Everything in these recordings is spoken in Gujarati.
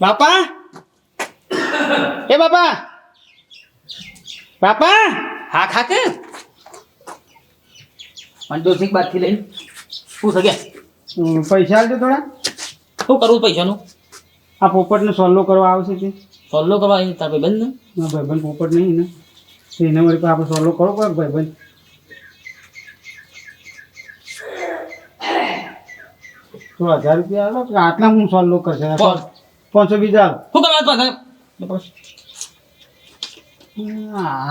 બાપા એ બાપા બાપા હા ખાતે મંડોસિંહ બાદથી લઈને શું થઈ ગયા? પૈસા આપજો થોડા. શું કરવું પૈસાનું? આ પોપટને સોલ્લો કરવા આવશે તે. સોલ્લો કરવા આવી તાર ભાઈ બંધ ભાઈબંધ પોપટ નહીં ને તો એના વળી આપણે સોલ્લો કરો કોઈક ભાઈબંધ. તો 1000 રૂપિયા આલો કે આટલા હું સોલ્લો કરશે 500 બીજા આલો. શું કરવા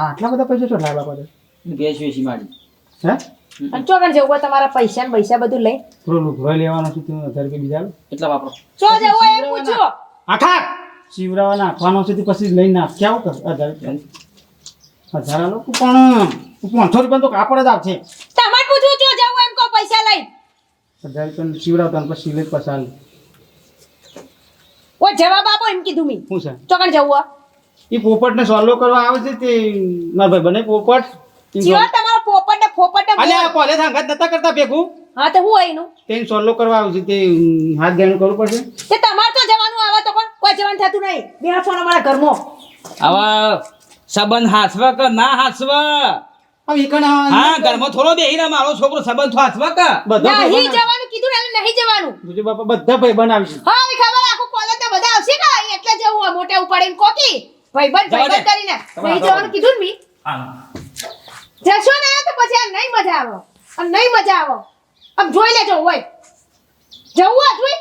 આટલા બધા પૈસા શું લાવવા પડે? ગેસ વેસી મારી હે અને ચોકન જવું હોય તમારા પૈસા ને પૈસા બધું લઈ થોડું લુગડો લેવાનો છે તો 1000 રૂપિયા બીજા આલો. એટલા વાપરો. ચો જવું હોય એમ પૂછો. આખા શિવરાવા નાખવાનો છે તે પછી લઈને નાખ કેવું કર 1000 રૂપિયા 1000 આલો પણ 500 રૂપિયા તો કાપડ જ આવશે. તમારે પૂછવું ચો જવું હોય એમ કો પૈસા લઈ 1000 રૂપિયા શિવરાવતા પછી સિલે પસાર ઓ જવાબ આપો એમ કીધું મી શું છે ચોકન જવું હોય એ પોપટને સોલ્વ કરવા આવે છે તે મારા ભાઈ બને પોપટ જીવા તમારો પોપટ ને ફોપટ ને અલ્યા કોલે સંગત નતા કરતા ભેગું હા તો હું આઈનું તેને સોલ્વ કરવા આવે છે તે હાથ ગાયનું કરવું પડશે. તે તમારે તો જવાનું આવે તો કોઈ જવાનું થતું નહીં બે ફોન અમારા ઘરમાં આવા સંબંધ હાથવા કે ના હાથવા? હવે ઈકણ હા ઘરમાં થોડો બેહીને મારો છોકરો સંબંધ તો હાથવા કે બધા નહીં જવાનું કીધું ને નહીં જવાનું બીજું બાપા બધા ભાઈ બનાવીશું. હા એ ખબર આખું કોલેજ ને બધા આવશે કે એટલે જવું હોય મોટે ઉપાડીને કોકી ભાઈબંધ જવા દે. ભાઈબંધ કરીને નહીં જવાનું કીધું ને મી જશો ને તો પછી આ નહીં મજા આવે અને નહીં મજા આવે આમ જોઈ લેજો હોય જવું હોય જોઈ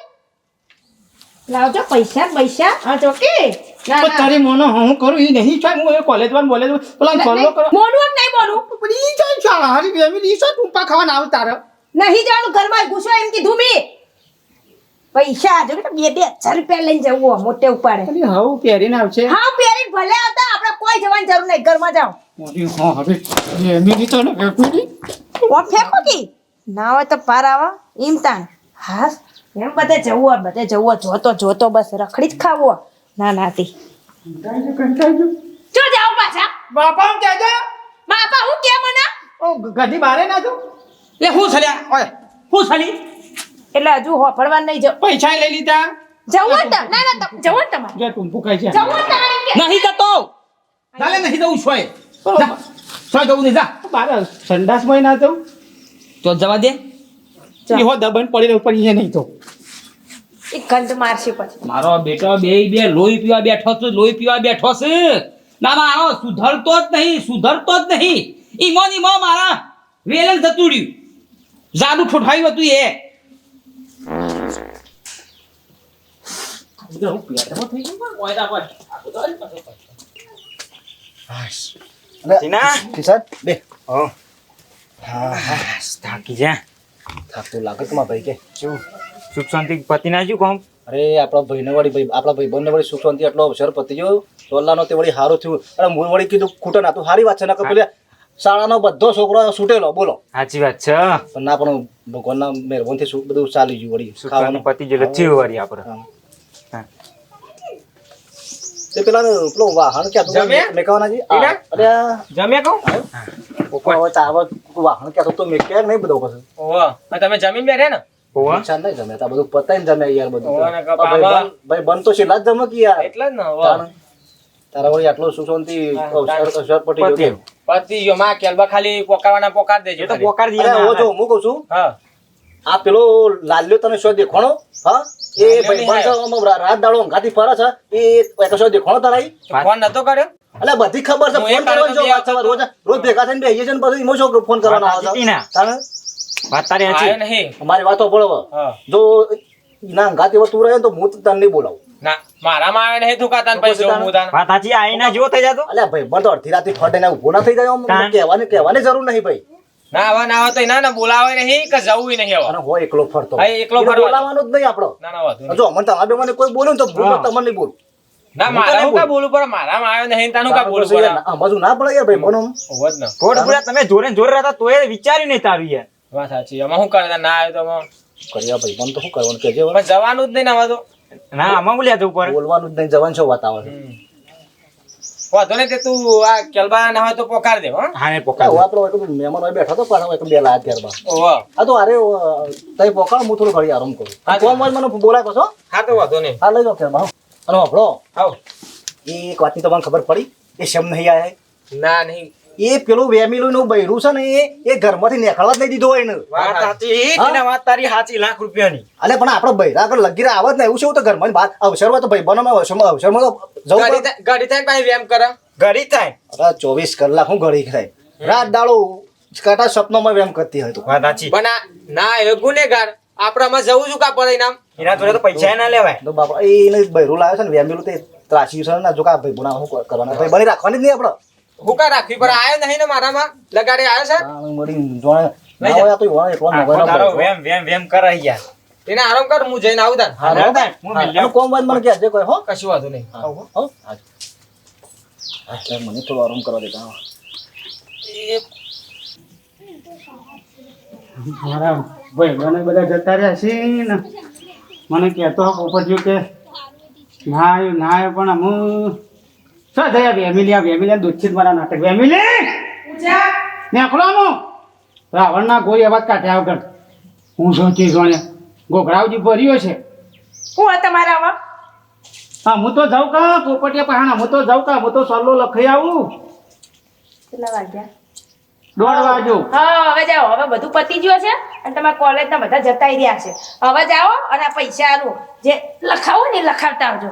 લાવજો પૈસા પૈસા હા ચોકી ના પણ તારી મોનો હું કરું એ નહીં ચાલ હું કોલેજ વાળા બોલે પેલા સોલ્વ કરો મોનું એમ નહીં બોલું પણ ઈ ચાલ ચાલ હારી ફેમિલી ઈ ચાલ ટૂંપા ખાવાના આવે તારે નહીં જવાનું ઘરમાં ઘૂસો એમ કીધું મી પૈસા જો કે 2000 રૂપિયા લઈને જવું હોય મોટે ઉપાડે અરે હાઉ પહેરીને આવશે હા પહેરીને ભલે આવતા આપણે કોઈ જવાની જરૂર નહીં ઘરમાં જાઓ મોરી હા હવે ફેમિલી તો ને ફેમિલી ઓ ફેંકો કી ના હોય તો પાર આવા એમ તાણ હા એમ બધે જવું હોય બધે જવું હોય જોતો બસ રખડી જ ખાવું હોય. ના નાતી જો જાઓ પાછા બાપા હું કહેજો બાપા હું કેમ ના ઓ ગધી બારે ના જો લે હું છલ્યા ઓય હું છલી એટલે હજુ હોફળવા નહીં જવું પૈસા લઈ લીધા જવું ને ના ના જવું ને તમારે જે ટૂંપું ખાય છે જવું ને તમારે એમ કે. નહીં જતો ચાલે નહીં જવું છોય જા છોય જવું નહીં જા બાર સંડાસમાં ના જાઉં તો જવા દે ઈહો દબન પડીને ઉપર ઈ નહીં તો એ ગંધ મારશે પછી મારો બેટો બે લોહી પીવા બેઠો છે લોહી પીવા બેઠો છે ના મારો સુધરતો જ નહીં ઈમોન મારા વેલન જતું રહ્યું જાદુ ઠોઠાયું હતું એ થાકી જા થાકતું લાગે તમારા ભાઈ કે સુખ શાંતિ પતિ ના શું કહું અરે આપણા ભાઈને વળી આપણા ભાઈબંધને વળી સુખ શાંતિ એટલો અવસર પતી ગયો સોલ્લાનો તે વળી સારું થયું અને હું વળી કીધું ખૂટે ના તું સારી વાત છે ને કે પેલા શાળાનો બધો છોકરો છૂટેલો બોલો સાચી વાત છે પણ ના પણ ભગવાનના મહેરબાનથી બધું ચાલી ગયું વળી સુખ શાંતિ પતિ જેટલું થયું વારી આપણે તે પેલો વાહન ક્યાં જમ્યા? મેકવાના જી પીલા? અરે જમ્યા કહું હવે ચાવર વાહન ક્યાં તો મેક્યા નહીં બધું પછી ઓહો તમે જમીન બેઠે ને હોવા નુકસાન નહીં જમ્યા તા બધું પતાઈને જમ્યા યાર બધું ઓવા ને તો. કપા ભાઈ બન તો છેલ્લા જ જમે કે યાર એટલે જ ને તાણ. તારા વળી આટલો સુખ શાંતિ અવસર પટી ગયો પતિ ગયો માં કેલબા ખાલી પોકારવાના પોકાર દેજો એ તો ખાલી. પોકાર અરે દીધા ઓ જો હું કહું છું હા આ પેલો લાલ્યો તને શું દેખાણો હા એ લાલ્યો ભાઈ નહીં બંધ રાત દાડો ઊંઘાથી ફરે છે એ શું દેખાણો તારા ઈ? તો ફોન નતો કર્યો અલે બધી ખબર છે હું એ ફોન કરવાનો કર્યો જો તો વાત છે રોજ ભેગા થઈને બેહીએ છે ને પછી ઈમો શું ફોન કરવાનો વાત આવે સાચી છે ના. તાણે વાત તારી આયો સાચી નહીં અમારી વાતો પડો હા જો ના ઊંઘાથી તું રહે ને તો હું તને નહીં બોલાવું ના મારામાં આવે નહીં તું કાતા પૈસા જોઉં હું તાન વાત સાચી આઈના જેવો થઈ જતો અલ્યા ભાઈ બંધ અડધી રાતે ફટે ને ઊભો ના થઈ જાય આમ તાણ. કહેવાની જરૂર નહીં ભાઈ ના આવા ના આવે તો ના ના બોલાવે નહીં કે જવું નહીં હવે અને હોય એકલો ફરતો હા, એકલો એને ફરવાનો. બોલાવવાનો જ નહીં આપણો ના ના વાંધો નહીં. જો મને તમારે મને કોઈ બોલું ને તો હું હા. તમને નહીં બોલું ના મારા હું કા બોલું પર મારામાં આવ્યો નહીં તાનું કા બોલું પડે સમજવું ના પડે યાર ભાઈ બોલો હોત ને થોડ પૂરા તમે જોરે જોરે રહેતા તોય વિચાર્યું નહીં તારું યાર વાત સાચી આમાં શું કરે ના આવ્યો તો આમાં. કર્યા ભાઈ મને તો શું કરવાનું કે જે પણ જવાનું જ નહીં ને હવે તો ના આમાં બોલ્યા જવું પડે બોલવાનું જ નહીં જવાનું શું વાત આવે છે વાંધો નહીં તે તું આ કેલબા ના હોય તો પોકાર દે હો હા ને પોકાર હું આપણો એક મહેમાન હોય બેઠો તો પાછો એક બે લાયા ત્યારબાદ ઓહો આ તો અરે તઈ પોકાળ હું થોડું ઘડી આરામ કરું હા, કોમ હોય મને બોલાય પાછો હા તો વાંધો નહીં હા લઈ જાઓ ત્યારબાદ અને આપણો આવ એક વાતની તમને ખબર પડી એ શમ નહીં આયા ના નહીં એ પેલું વેમીલું નું બૈરું છે ને એ ઘરમાંથી નીકળવા જ નહીં દીધો હોય ને વાત સાચી તેના વાત તારી સાચી લાખ રૂપિયાની અલે પણ આપણે બૈરા આગળ લગી રહ્યા આવત ને એવું છે તો ઘરમાં બાદ અવસર હોય તો ભાઈ બનો અવસરમાં તો જવું પડે. ગાડી થાય ભાઈ વેમ કરે ઘડી થાય અરે 24 કલાક હું ઘડી થાય રાત દાડો કાટા સપનોમાં વેમ કરતી હોય તો વાત સાચી પણ ના એ ગુનેગાર આપણામાં જવું છું કા પરિણામ એના જોડે તો પૈસા ના લેવાય તો બાપા એને બૈરું લાવ્યો છે ને વેમીલું તે ત્રાસી છે ને જો કા ભાઈ બના શું કરવાના ભાઈ બની રાખવાની જ નહીં આપણે હુકા રાખવી પણ આયો નહીં ને મારામાં લગાડે આવ્યો છે મળી જોણે ના હોય તો હોય એટલો આખો તારો નગર વેમ કરે યાર એને આરામ કર હું જઈને આવું તાન હું મિલ્યો કોમ બંધ મને કે કોઈ હો કશું વાંધો નહીં હો મને થોડો આરામ કરવા દેતા મારા ભાઈ મને બધા જતા રહ્યા છે ને મને કહેતો પોપટજી કે ના આવ્યું ના આવ્યું પણ હું શું થયા વેમિલિયા દૂધથી જ મારા નાટક વેમિલી નીકળવાનું રાવણના ગોળી અવાજ કાઢ્યા વગર હું સોચી જોણે ગોગરાવજી ભર્યો છે હું આ તમારા આવા હા હું તો જાઉં કા પોપટિયા પહાણા હું તો જાઉં કા હું તો સલ્લો લખાઈ આવું કેટલા વાગ્યા 1:30 વાગ્યો હા હવે જાઓ હવે બધું પતી ગયું છે અને તમારા કોલેજના બધા જતાઈ રહ્યા છે હવે જાઓ અને આ પૈસા આલો જે લખાવો ને એ લખાવતા આવજો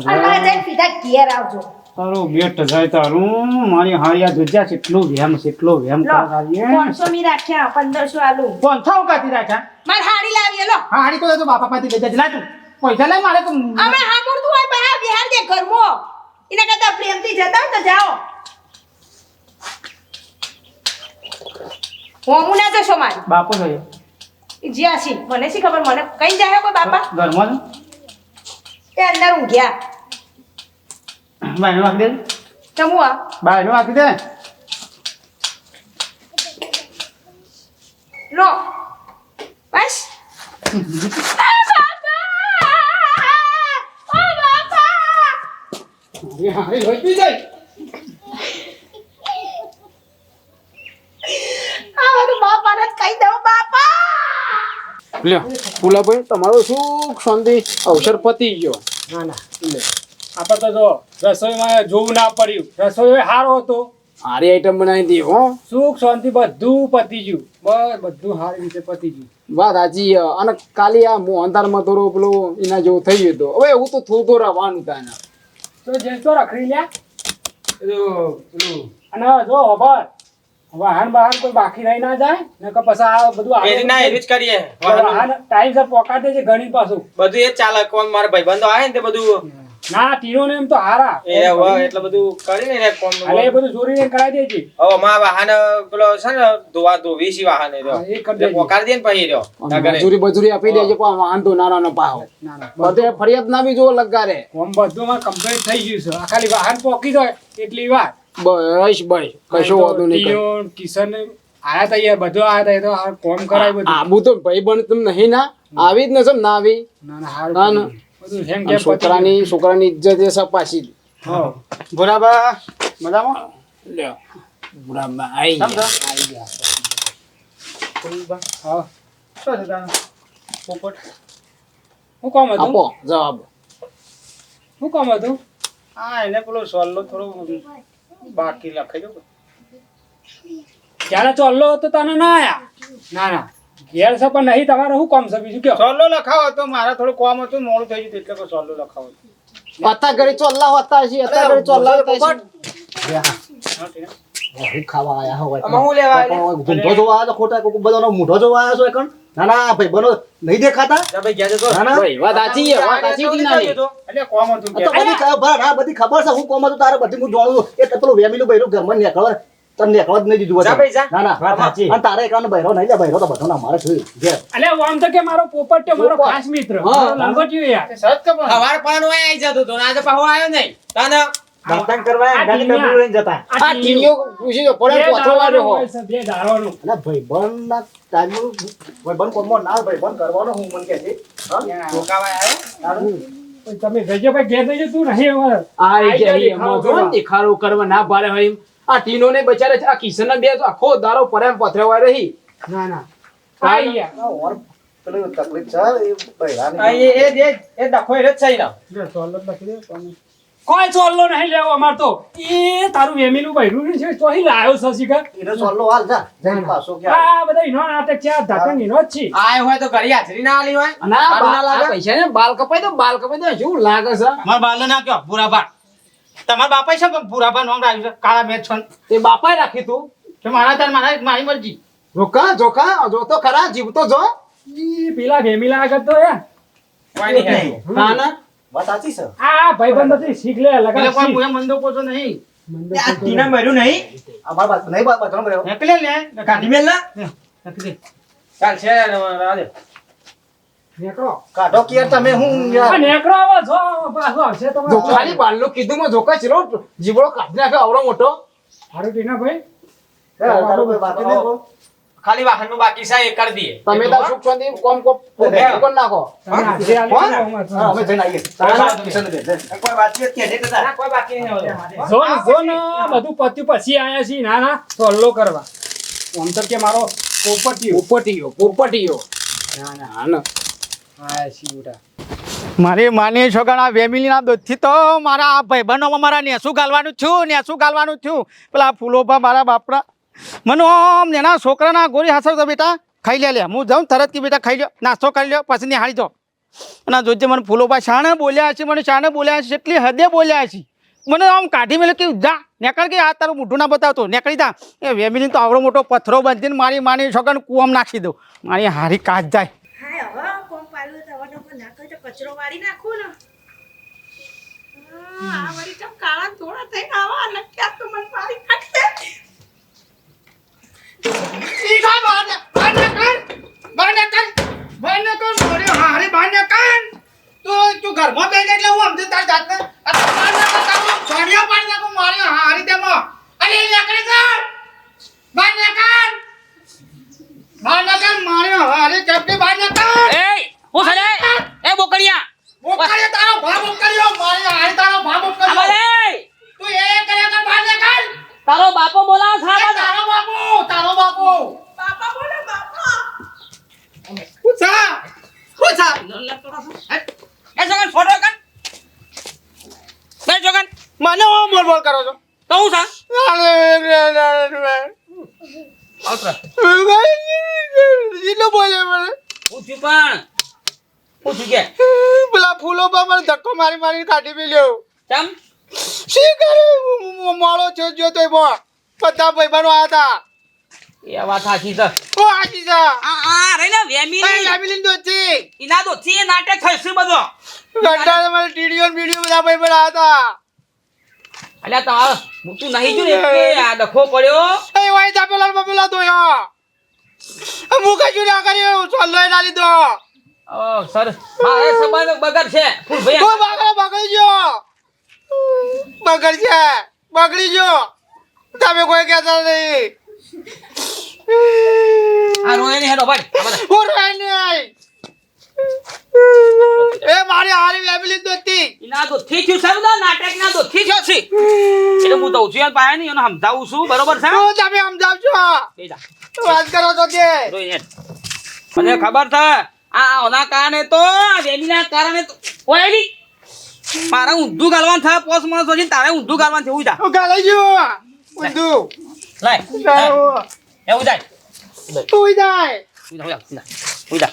અને મારે જઈને સીધા ઘેર આવજો તારું બેટ જાય તારું મારી હારિયા જોજ્યા કેટલું વેમ લો કરીએ 500 મી રાખ્યા 1500 આલુ 500 કાઢી રાખ્યા મારે હાડી લાવીએ લો હા હાડી તો બાપા પાસેથી લઈ જજે લા તું પૈસા લઈ મારે તો અમે હામુરતું હોય બહાર બિહાર દે ઘરમાં એના કરતા પ્રેમથી જતા હોય તો જાઓ હું ના જશો મારી બાપો ગયો જ્યાં છી મને શી ખબર મને કઈ જાય કોઈ બાપા ઘરમાં એ અંદર ઊંઘ્યા બાયનો વાગી દે ચમુ આ બાયનો વાગી દે લો બસ હારી હોઈ જાય બાપાને કહી દઉં બાપા લ્યો ફૂલાભાઈ તમારો સુખ શાંતિ અવસર પતી ગયો આપણે તો જો રસોઈમાં જોવું ના પડ્યું રસોઈ સારો હતો સારી આઈટમ બનાવી દી હો સુખ શાંતિ બધું પતી ગયું બસ બધું સારી રીતે પતી ગયું વાત સાચી છે. અને કાલે આ મોહનદારમાં થોડો પેલો એના જેવું થઈ ગયું હતું હવે એવું તો થોડું તો રહેવાનું થાય ને તો જેસો રખડી લ્યા અને જો ખબર વાહન બહાર કોઈ બાકી રહી ના જાય ને કે પછી આ બધું એરી ના એરી જ કરીએ વાહન ટાઈમ સર પોકાડે છે ઘણી પાછું બધું એ જ ચાલે કોણ મારા ભાઈબંધો આવે ને તે બધું ના તીરો ને એમ તો હારા એ હવે એટલે બધું કરીને રે કોમ એટલે એ બધું ચોરીને કરાવી દેજે હવે માં વાહન પેલો છે ને ધોવી સી વાહન એ હા, એ કરી દેજે. પોકાર દે ને પછી રહ્યો અને મજૂરી બજૂરી આપી દેજો પણ વાંધો નાનો પાહો ના ના બધે ફરિયાદ ના બી જો લગારે કોમ બધું માં કમ્પ્લીટ થઈ ગયું છે આ ખાલી વાહન પોકી જાય એટલી વાર બસ કશો વાંધો નહીં તીયો, કિશન આયા તા યાર બધો આયા તા એ તો આ કોમ કરાય બધું આબુ તો ભાઈ બન તમે નહીં ના આવી જ ન સમ ના આવી ના ના હારું ના, ના. બધું હેમ અને કેમ છોકરાની ઇજ્જત એ સપાસી હા બરાબર મજામાં લ્યો બરાબર આઈ સમજો? ગયા હા શું છે તારે પોપટ હું કામ હતું આપો જવાબ શું કામ હતું હા એને પેલો સોલ્લો થોડો બાકી લખાઈ દો જ્યારે ચોલ્લો હતો તને ના આયા ના ના ઘેર છે પણ નહીં તમારે શું કામ છે બીજું કયો સોલ્લો લખાવો તો મારે થોડું કામ હતું મોડું થઈ ગયું એટલે સોલ્લો લખાવો અત્યારે ઘરે ચોલ્લા હોતા છે અત્યારે ઘરે ચોલ્લા હોતા છે ખાવા આયા હોય આમાં હું લેવા આવ્યા? ધૂંધો જોવા આવ્યા છો ખોટા કોક બધાનો મૂઢો જોવા આવ્યા છો એકણ ના ના ભાઈ બનો નહીં દેખાતા જા ભાઈ ગયા જતો ના ના ભાઈ વાત સાચી છે વાત સાચી છે નાની એટલે કામ હતું આ તો બધી ખબર હા બધી ખબર છે હું કોમ હતું તારે બધી હું જાણું છું. એ પેલું વેમીલું બૈરું ઘરમાં નીકળવા તને નીકળવા જ નહીં દીધું જા ભાઈ, જા. ના ના વાત સાચી. અને તારે એકાનો બૈરો નહીં લે બૈરો તો બધો ના મારે જોયું ઘેર એટલે આમ તો કે મારો પોપટ છે, મારો ખાસ મિત્ર મારો લંગોટિયો યાર સત કે સવાર પણ હોય આવી જતો તો ને આજે પાછો આવ્યો નહીં તને દર્શન કરવા ગાડી પેપર લઈને જતા આ ટીણીઓ પૂછી જો પડે પોથો વાળો હો બે દારોનું અને ભાઈબંધ ના ટાઈમ ભાઈબંધ કોમમાં ના ભાઈબંધ કરવાનો હું મને કહે છે હા? રોકાવા આવ્યો તમે જજો ભાઈ ઘેર જજો તું નહીં હવે આ આઈ રીતે જાય એમાં દેખાડો જો ને દેખાડો કરવા ના પાડે હોય એમ. આ ટીનો ને બચારે આ કિશન બે તો આખો દારો પરામ પથરે વાય રહી ના ના આઈ યાર પેલું તકલીફ છે એ બૈરાની. આ એ ડખો એ જ છે ને લે, સોલ્લો જ લખી દે તમે. કોઈ ચોલ્લો નહીં લેવો અમાર તો એ તારું વેમીનું બૈરું છે ચોહી લાયો છે શીખર એને સોલ્લો હાલ જા જઈને પાછો ક્યાં આ બધા ઈનો નાટક છે આ ધાકણ ઈનો જ છે આય હોય તો ઘડી હાજરી ના આલી હોય ના સારું ના લાગે? પૈસા ને બાલ કપાઈ દો શું લાગે છે મારા બાલે ના કયો ભૂરાબા તમારા બાપા છે પણ ભૂરાબા નામ રાખ્યું છે કાળા મેચ છોન તે બાપાએ રાખી તું કે મારી મરજી જોકા જો તો ખરા જીવ તો જો ઈ પેલા વેમીલા આગળ તો એ કોઈ નહીં હેડતું. ના ના વાત સાચી છે આ ભાઈબંધ નથી શીખ લે એટલે લગા કોઈ મુએ મંદો પોછો નહીં આ ટીના મર્યું નહીં અમાર બાત નહીં બાત બાત રહ્યો એકલે લે કાઢી મેલ ના લખી દે ચાલ છે રાધે નેકળો કાઢો કે તમે હું આ યાર નેકળો આવો જો પાછો આવશે જો તમારો ખાલી બાલનો કીધું માં જોકા ચલો જીવડો કાઢી નાખે આવડો મોટો હારું ટીના ભાઈ તારો કોઈ બાકી નહીં બોલ. ખાલી વાહનનું બાકી છે એ કરી દઈએ તમે તાર સુખ શાંતિ કોમ કોમ કોણ નાખો તમે આજે આલી કોણ? જાઓ અમારે. હા, અમે જઈને આવીએ તારા કિશન દે દે. કોઈ વાતચીત કે નહીં કરતા ના, કોઈ બાકી નહીં હવે. જોન બધું પત્યું પછી આયા છીએ ના ના સોલ્લો કરવા આમ તો કે મારો પોપટીયો ના ના હા ના આયા છીએ ઉડા મારી માની છોકરા વેમિલીના દૂધથી તો મારા આ ભાઈબંધોમાં મારા નેસું ગાલવાનું થયું પેલા ફૂલોભા મારા બાપરા મને આમ નેના છોકરાના ગોરી હાસર તો બેટા ખાઈ લે હું જાઉં તરત કે બેટા ખાઈ લ્યો નાસ્તો કરી લ્યો પછી નિહાળી જાઓ અને જોજે મને ફૂલોભા શાણે બોલ્યા છે એટલી હદે બોલ્યા છે મને આમ કાઢી મેલે કે જા નેકળ કે આ તારું મોઢું ના બતાવતો નેકળી જા એ વેમિલી તો આવડો મોટો પથ્થરો બાંધીને મારી માની છોકરાને કૂવામાં નાખી દઉં મારી હારી કાચ જાય હાય હવે કોમ પાડ્યું તો હવે તો નાખો તો કચરો વાળી નાખું ને આ વળી ચમ કાળા થોડા થઈને આવા અને ક્યાં તો મને મારી નાખે તું ઘરમાં બેઠ એટલે હું સમજુ તાર જાતને સોનિયા પાડી નાખું મારી હારી તેમાં અરે નીકળી કર બહાર નીકળ મારી હારી કેપટી બહાર નીકળ એ હું સરે એ બોકડિયા બોકડીઓ તારો ભા બોકડીઓ મારી હારી તારો ભા બોકડીઓ અબે તું એ કરે કર બહાર નીકળ તારો બાપો બોલાવ એ સાહેબ તારો બાપુ બાપા બોલો બાપા પૂછા એ જગન ફોટો કર બે જગન મને હું બોલ કરો છો તો હું સા જીલો બોલે મને પૂછ્યું પણ પૂછ્યું કે પેલા ફૂલો પર મને ધક્કો મારી કાઢી મેલ્યો ચમ શી કરું મોળો છો જો તો બધા ભાઈબંધો આયા હતા એ વાત સાચી છે ઓ આજી જા આ રે ને વેમીની ફેમિલી દોચી ઇના તો છે નાટક થશે બધો ગંડા મારે ટીડીઓ વિડિયો બધા ભાઈબંધ આયા હતા અલ્યા તમારો મુતું નહીં જો એટલે આ ડખો પડ્યો એ વાય જા પેલા દોયો મુકા જો ના કર્યો સોલ્લો ના લીધો ઓ સર હા એ સંબંધ બગડ છે ફૂલ ઓ ભાઈ બગડી ગયો તમે કોઈ કહેતા નહીં આ રોય ને હેડો ભાઈ આ બધા હું રોય નહીં એ મારી હારી ફેમિલી દોતી ઇના તો થી થયું સારું ના નાટક ના તો થી થયો છે એટલે હું તો ઉછિયાર પાયા નહીં એને સમજાવું છું બરોબર છે હું તમે સમજાવજો બે જા વાત કરો તો કે રોય હેડ મને ખબર છે આ ઓના કારણે તો આ વેલીના કારણે તો ઓયલી મારા ઊંધું ગાલવાન થાય પોસ માણસ હોય તારે ઊંધું ગાલવાન થયું જા હું ગાલે જો ઊંધું લાય એવું જાય તું જાય ઉડા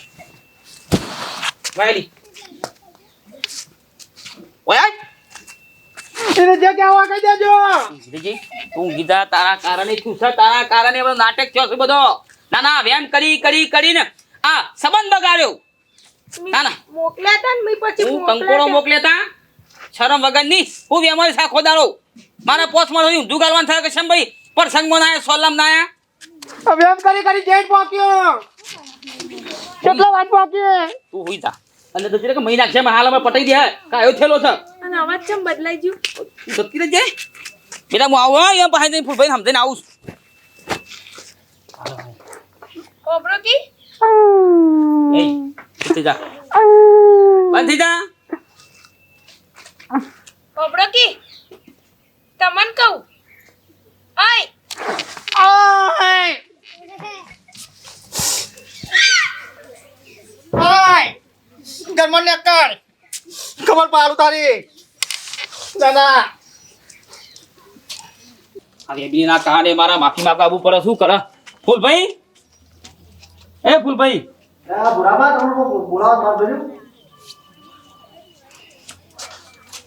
વાયલી ઓય એને જે કહેવા કહી દેજો જીજી તું ગીધા તારા કારણે છું છે તારા કારણે બધો નાટક થયો છે બધો ના ના વેમ કરીને આ સંબંધ બગાડ્યો ના ના મોકલ્યા તા ને મેં પછી હું કંકોડો મોકલ્યા તા શરમ વગરની હું વેમારી સાખો દાડો મારા પોસ માં ઊંધું ગાલવાન થાય કે ભાઈ પ્રસંગમાં ના સોલમ ના આયા હવે એમ કરી જેટ પાક્યો કેટલો વાત પાકી તું હોઈ જા અને તો કે મહિના છે હાલ અમે પટાઈ દે કાયો થેલો છે અને અવાજ કેમ બદલાઈ ગયું સત્તી જ જાય બેટા હું આવું હા એમ પાસે ફૂલ ભાઈ સમજીને આવું કોબરો કી એ ઉઠી જા બંધ થઈ જા કોબરો કી તમન કહું આય ઘરમાં ને કર ખબર પાડું તારી દાદા આ વેબીના કારણે મારા માફી માંગવા આવવું પડે શું કરે ફૂલભાઈ એ ફૂલભાઈ આ બુરાબા તમને બોલાવા માર દેજો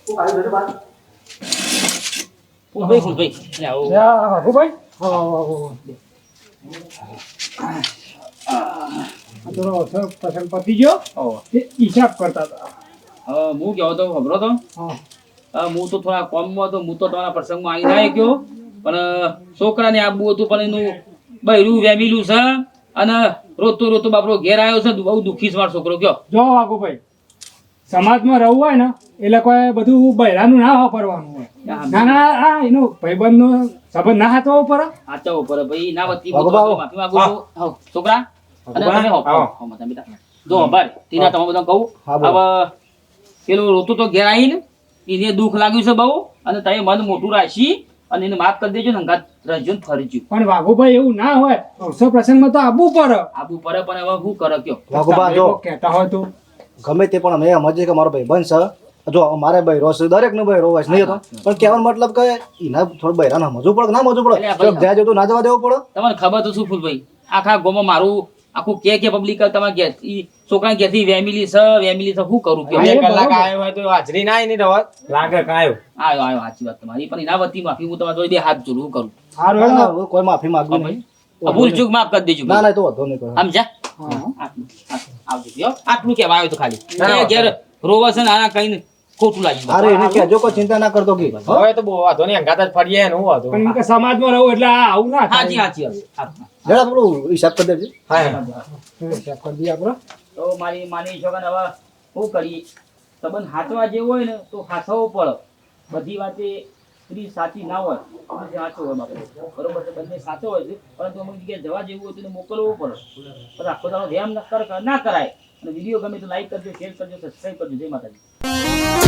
તું કાઈ દેજો બાર ફૂલભાઈ લે આવો ભાઈ પસંદ પતી ગયો એ હિસાબ કરતા હતા હું કેવો તો ખબરો તો હું તો થોડા કોમમાં હતો હું તો તમારા પ્રસંગમાં આવી જાય ગયો પણ છોકરાને આપવું હતું પણ એનું બૈરું વેમીલું છે અને રોતો બાપરો ઘેર આવ્યો છે બહુ દુઃખી છે મારો છોકરો કયો જો વાઘુભાઈ સમાજમાં રહેવું હોય ને એ લોકોએ બધું બૈરાનું ના વાપરવાનું હોય ના ના આ એનો ભાઈબંધનો સંબંધ ના હાથવો પડે સાચા ઉપર ભાઈ ના વતી ભગવાન. માફી માંગુ છું હાવ, છોકરા અને તમે હો માતા બેટા જો ભાઈ તીના તમે બધા કહું હા, બોલો. હવે પેલું રોતો તો ઘેર આવીને એને દુઃખ લાગ્યું છે બહુ અને તમે મન મોટું રાખી અને એને માફ કરી દેજો ને હંગાત રહેજો ને ફરજો પણ વાઘુભાઈ એવું ના હોય અવસર પ્રસંગમાં તો આવવું પડે આબુ પડે પણ હવે શું કરે કયો વાઘુબા તમે જો કોક કહેતા હોય તો ગમે તે પણ અમે સમજીએ કે મારો ભાઈ બનશે જો મારે બૈરો છે દરેક નો બૈરો હોય છે નહીં હતો પણ કહેવાનો મતલબ કે એના થોડું બૈરાને સમજવું પડે કે ના સમજવું પડે એટલે ભાઈ, જ્યાં જતું ના જવા દેવું પડે તમને ખબર તો શું ફૂલભાઈ આખા ગામમાં મારું આખું કે પબ્લિક તમારે ઘેર ઈ છોકરા ઘેરથી વેમિલી છે શું કરું કે હા, એ બે કલાક બરોબર. આવ્યો હોય તો હાજરી ના એની રહત લાગે કાયો આવ્યો સાચી વાત તમારી પણ એના વતી માફી હું તમારા જોડે બે હાથ જોડું કરું હારું ના, હેડો. ના, હું કોઈ માફી માંગુ નહીં ભૂલ ચૂક માફ કરી દેજો ના ના એ તો વાંધો નહીં કોઈ સમજ્યા આટલું આવજો લ્યો. આટલું કહેવા આવ્યો તો ખાલી એ ઘેર રોવે છે ને આના કઈ ખોટું લાગ્યું અરે એને કહેજો કોઈ ચિંતા ના કરતો કે હવે તો બહુ વાંધો નહીં અંગાત જ ફરીએ ને હું વાંધો પણ એમ કે સમાજમાં રહું એટલે આ આવું ના સાચી થાય સાચી વાત. જરા થોડું હિસાબ કરી દેજો હા હિસાબ કરી દઈએ આપણે તો મારી માની છોકરાને હવે શું કરીએ સંબંધ હાચવા જેવો હોય ને તો હાચવવો પડે બધી વાતે સ્ત્રી સાચી ના હોય પુરુષ સાચો હોય બાપુ બરોબર છે બંને સાચો હોય છે પરંતુ અમુક જગ્યાએ જવા જેવું હોય તો એને મોકલવું પડે પણ આખો દાડો ધ્યાન ના કરાય અને વિડીયો ગમે તો લાઈક કરજો શેર કરજો સબસ્ક્રાઈબ કરજો જય માતાજી